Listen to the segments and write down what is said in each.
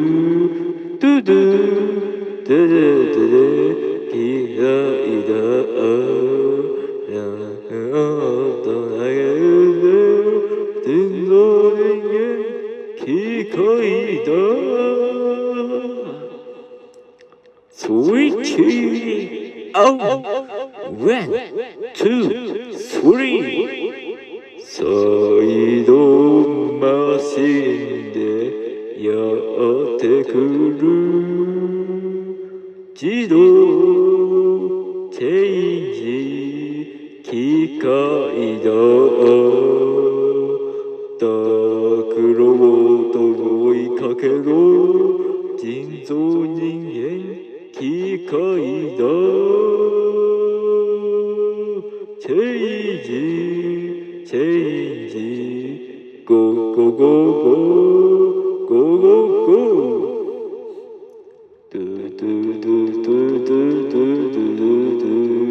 ドゥドゥドゥドゥドゥドゥキライダーと投げる人造人間機械だ3、2、1、2、3サイドマシンでやってくる自動チェンジ機械だダークロボットを追いかけろ人造人間機械だチェンジチェンジゴーゴーゴーゴーゴーゴーゴードゥドゥドゥドゥドゥドゥドゥドゥド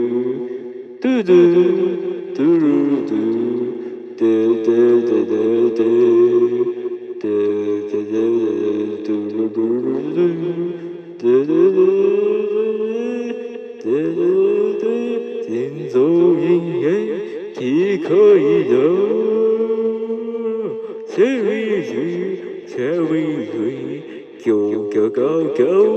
ゥドゥドゥドゥルドゥデデデデデデデデドゥルルルルデデデデ人造人間機械だセリーズセリーズギョギョギョギョ